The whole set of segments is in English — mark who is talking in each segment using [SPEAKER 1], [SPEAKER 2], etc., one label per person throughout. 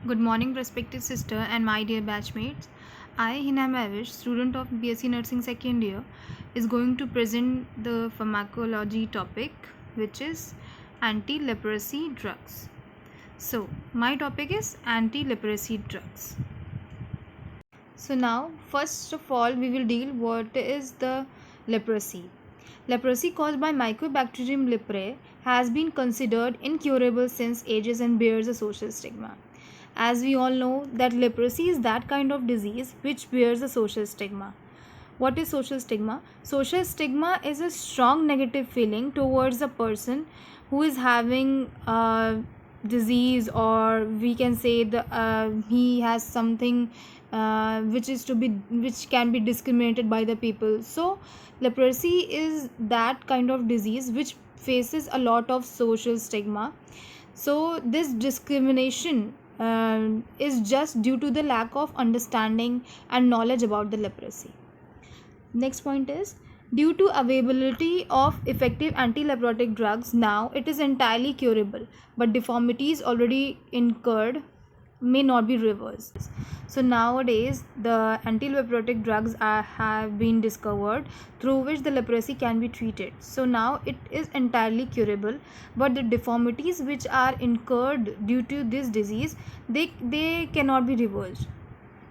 [SPEAKER 1] Good morning, prospective sister and my dear batchmates. I, Hina Mavish, student of BSc Nursing second year, is going to present the pharmacology topic, which is anti-leprosy drugs. So, my topic is anti-leprosy drugs. So now, first of all, we will deal what is the leprosy. Leprosy caused by Mycobacterium leprae has been considered incurable since ages and bears a social stigma. As we all know that leprosy is that kind of disease which bears a social stigma. What is social stigma? Social stigma is a strong negative feeling towards a person who is having a disease, or we can say he has something which can be discriminated by the people. So leprosy is that kind of disease which faces a lot of social stigma. So this discrimination is just due to the lack of understanding and knowledge about the leprosy. Next point is, due to availability of effective anti-leprotic drugs, now it is entirely curable, but deformities already incurred may not be reversed. So nowadays the anti-leprotic drugs have been discovered through which the leprosy can be treated. So now it is entirely curable, but the deformities which are incurred due to this disease, they cannot be reversed,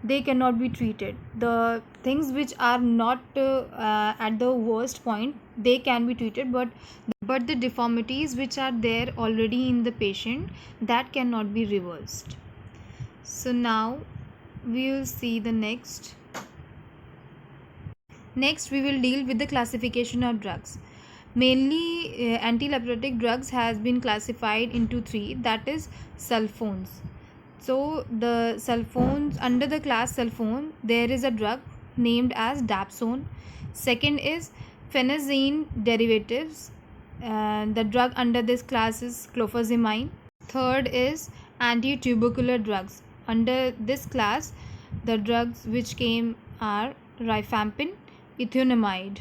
[SPEAKER 1] they cannot be treated. The things which are not at the worst point, they can be treated, but the deformities which are there already in the patient, that cannot be reversed. So now we will see the next we will deal with the classification of drugs. Mainly anti-leprotic drugs has been classified into three, that is sulfones. So the sulfones, under the class sulfone, there is a drug named as dapsone. Second is phenazine derivatives. The drug under this class is clofazimine. Third is anti-tubercular drugs. Under this class, the drugs which came are rifampin, ethionamide.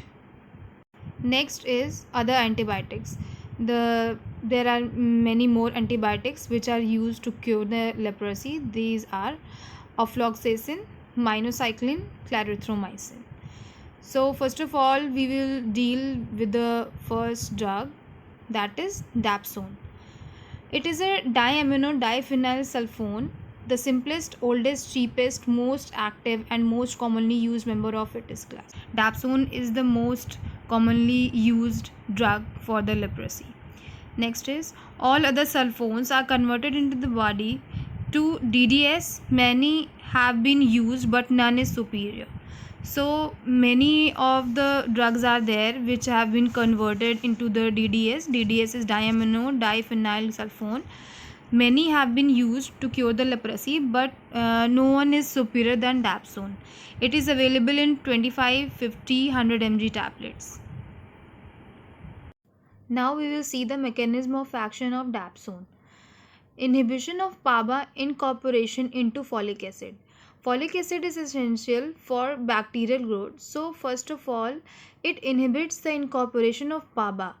[SPEAKER 1] Next is other antibiotics. There are many more antibiotics which are used to cure the leprosy. These are ofloxacin, minocycline, clarithromycin. So first of all, we will deal with the first drug, that is dapsone. It is a diamino diphenyl sulfone, the simplest, oldest, cheapest, most active and most commonly used member of its class. Dapsone is the most commonly used drug for the leprosy. Next is, all other sulfones are converted into the body to DDS. Many have been used but none is superior. So many of the drugs are there which have been converted into the DDS. DDS is diamino diphenyl sulfone. Many have been used to cure the leprosy, but no one is superior than dapsone. It is available in 25, 50, 100 mg tablets. Now we will see the mechanism of action of dapsone. Inhibition of PABA incorporation into folic acid. Folic acid is essential for bacterial growth. So first of all, it inhibits the incorporation of PABA.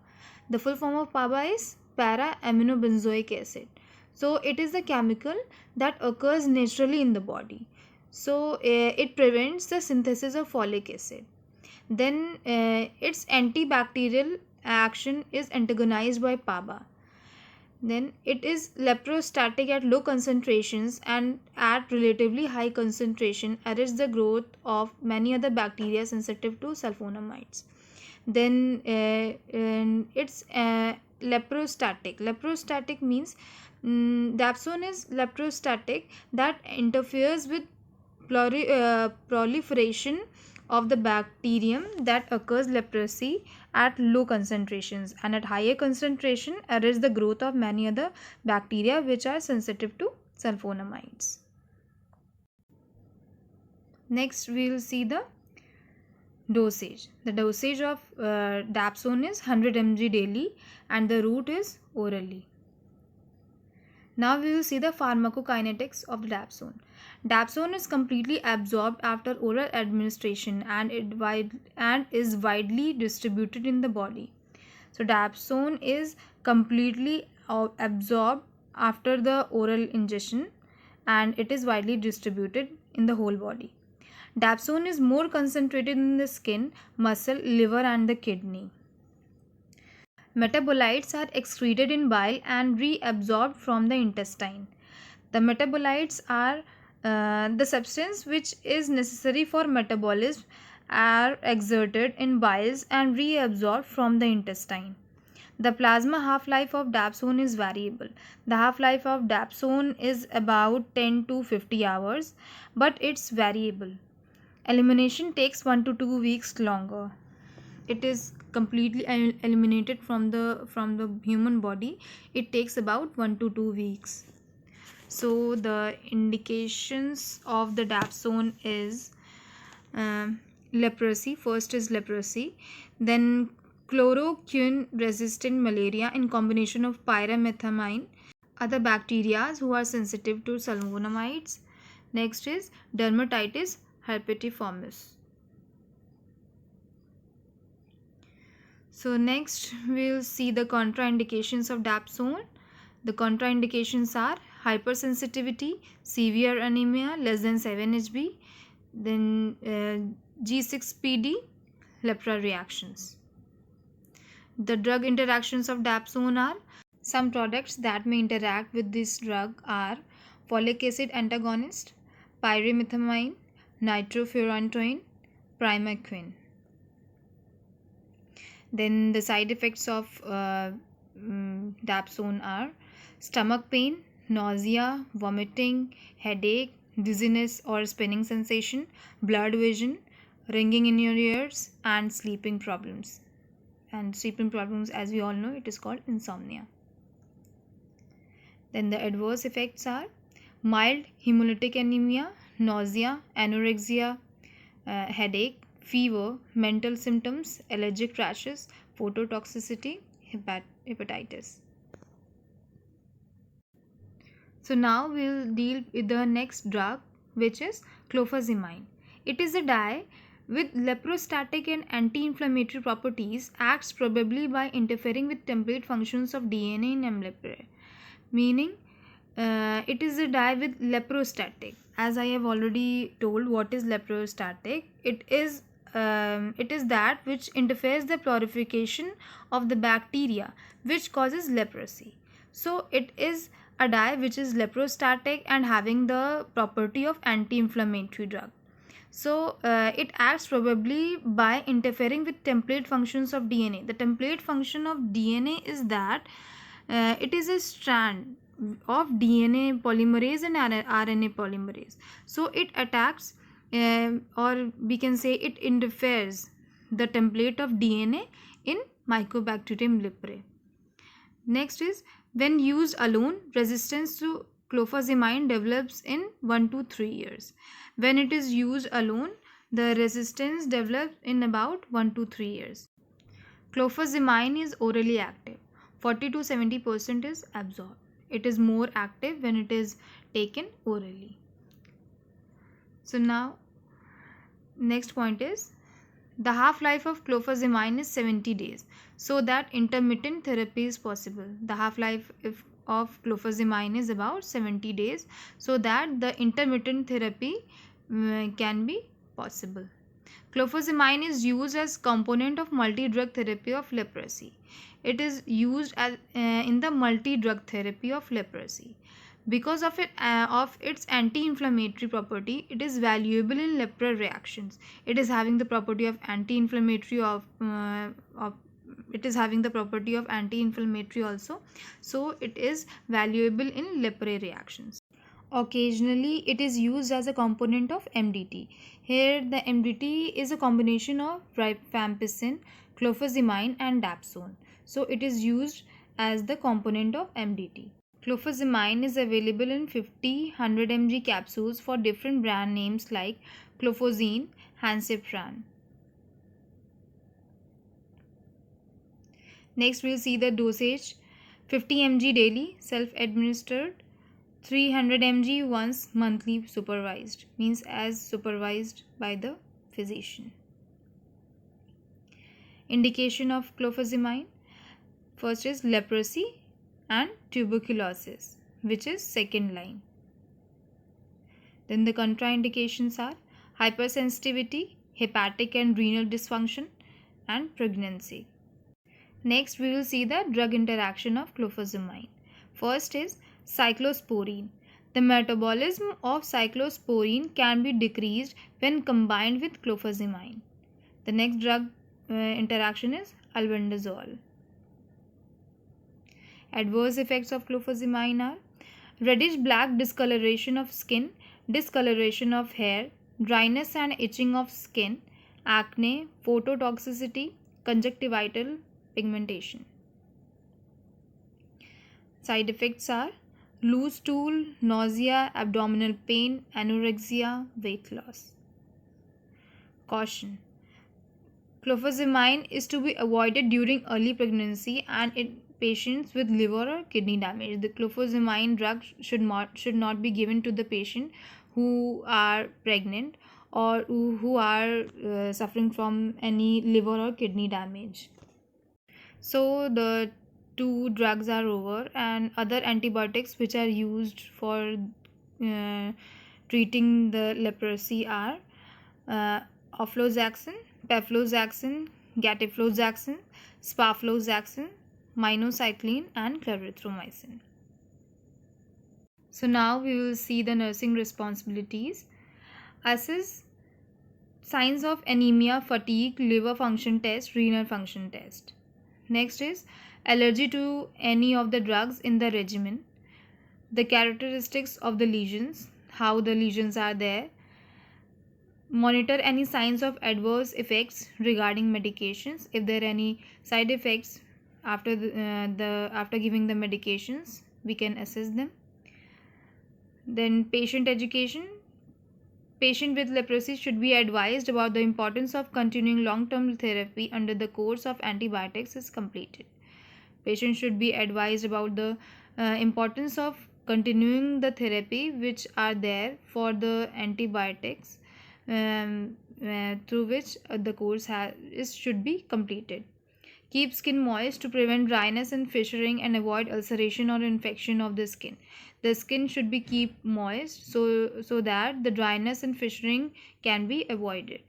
[SPEAKER 1] The full form of PABA is para-aminobenzoic acid. So it is the chemical that occurs naturally in the body. So it prevents the synthesis of folic acid. Then its antibacterial action is antagonized by PABA. Then it is leprostatic at low concentrations, and at relatively high concentration arrests the growth of many other bacteria sensitive to sulfonamides. Then it's leprostatic. Leprostatic means dapsone is leprostatic, that interferes with proliferation of the bacterium that occurs leprosy at low concentrations, and at higher concentration arrests the growth of many other bacteria which are sensitive to sulfonamides. Next we will see the dosage. The dosage of dapsone is 100 mg daily and the route is orally. Now we will see the pharmacokinetics of the dapsone. Dapsone is completely absorbed after oral administration and is widely distributed in the body. So dapsone is completely absorbed after the oral ingestion and it is widely distributed in the whole body. Dapsone is more concentrated in the skin, muscle, liver, and the kidney. Metabolites are excreted in bile and reabsorbed from the intestine. The metabolites are the substance which is necessary for metabolism are exerted in biles and reabsorbed from the intestine. The plasma half-life of dapsone is variable. The half-life of dapsone is about 10 to 50 hours, but it's variable. Elimination takes 1 to 2 weeks longer. It is completely eliminated from the human body. It takes about 1 to 2 weeks. So the indications of the dapsone is leprosy. First is leprosy, then chloroquine resistant malaria in combination of pyrimethamine, other bacteria who are sensitive to sulfonamides. Next is dermatitis herpetiformis. So next we'll see the contraindications of dapsone. The contraindications are hypersensitivity, severe anemia less than 7 Hb, then G6PD, lepra reactions. The drug interactions of dapsone are, some products that may interact with this drug are folic acid antagonist, pyrimethamine, nitrofurantoin, primaquine. Then the side effects of dapsone are stomach pain, nausea, vomiting, headache, dizziness or spinning sensation, blurred vision, ringing in your ears, and sleeping problems. And sleeping problems, as we all know, it is called insomnia. Then the adverse effects are mild hemolytic anemia, nausea, anorexia, headache, fever, mental symptoms, allergic rashes, phototoxicity, hepatitis. So now we'll deal with the next drug, which is clofazimine. It is a dye with leprostatic and anti-inflammatory properties, acts probably by interfering with template functions of DNA in M. leprae. Meaning it is a dye with leprostatic. As I have already told, what is leprostatic? It is that which interferes the proliferation of the bacteria which causes leprosy. So it is a dye which is leprostatic and having the property of anti-inflammatory drug. So it acts probably by interfering with template functions of DNA. The template function of DNA is that it is a strand of DNA polymerase and RNA polymerase. So it attacks or we can say it interferes the template of DNA in Mycobacterium leprae. Next is, when used alone, resistance to clofazimine develops in 1 to 3 years. When it is used alone, the resistance develops in about 1 to 3 years. Clofazimine is orally active. 40 to 70% is absorbed. It is more active when it is taken orally. So now, next point is, the half-life of clofazimine is 70 days, so that intermittent therapy is possible. The half-life of clofazimine is about 70 days, so that the intermittent therapy can be possible. Clofazimine is used as component of multi-drug therapy of leprosy. It is used as in the multi-drug therapy of leprosy. Because of its anti-inflammatory property, it is valuable in lepra reactions. It is having the property of anti-inflammatory it is having the property of anti-inflammatory also. So it is valuable in lepra reactions. Occasionally, it is used as a component of MDT. Here, the MDT is a combination of rifampicin, clofazimine, and dapsone. So it is used as the component of MDT. Clofazimine is available in 50-100 mg capsules for different brand names like Clofazine, Hansipran. Next, we'll see the dosage. 50 mg daily, self-administered. 300 mg once monthly, supervised. Means as supervised by the physician. Indication of clofazimine. First is leprosy and tuberculosis, which is second line. Then the contraindications are hypersensitivity, hepatic and renal dysfunction, and pregnancy. Next, we will see the drug interaction of clofazimine. First is cyclosporine. The metabolism of cyclosporine can be decreased when combined with clofazimine. The next drug interaction is albendazole. Adverse effects of clofazimine are reddish black discoloration of skin, discoloration of hair, dryness and itching of skin, acne, phototoxicity, conjunctival pigmentation. Side effects are loose stool, nausea, abdominal pain, anorexia, weight loss. Caution: clofazimine is to be avoided during early pregnancy and in patients with liver or kidney damage. The clofazimine drug should not be given to the patient who are pregnant or who are suffering from any liver or kidney damage. So the two drugs are over, and other antibiotics which are used for treating the leprosy are ofloxacin, pefloxacin, gatifloxacin, sparfloxacin, minocycline, and clarithromycin. So now we will see the nursing responsibilities. Assess signs of anemia, fatigue, liver function test, renal function test. Next is allergy to any of the drugs in the regimen, the characteristics of the lesions, how the lesions are there. Monitor any signs of adverse effects regarding medications. If there are any side effects after after giving the medications, we can assess them. Then patient education. Patient with leprosy should be advised about the importance of continuing long-term therapy under the course of antibiotics is completed. Patient should be advised about the importance of continuing the therapy which are there for the antibiotics through which the course should be completed. Keep skin moist to prevent dryness and fissuring and avoid ulceration or infection of the skin. The skin should be kept moist so that the dryness and fissuring can be avoided.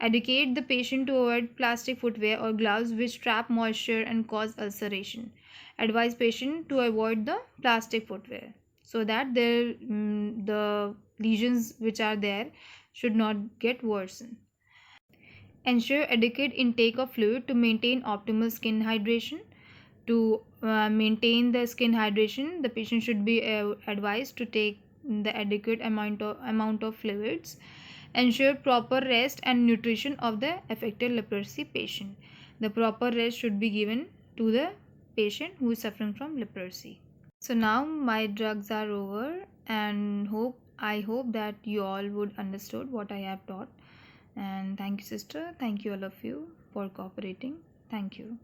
[SPEAKER 1] Educate the patient to avoid plastic footwear or gloves which trap moisture and cause ulceration. Advise patient to avoid the plastic footwear so that the lesions which are there should not get worsened. Ensure adequate intake of fluid to maintain optimal skin hydration. To maintain the skin hydration, the patient should be advised to take the adequate amount of fluids. Ensure proper rest and nutrition of the affected leprosy patient. The proper rest should be given to the patient who is suffering from leprosy. So now my drugs are over, and I hope that you all would understood what I have taught. And thank you, sister. Thank you, all of you, for cooperating. Thank you.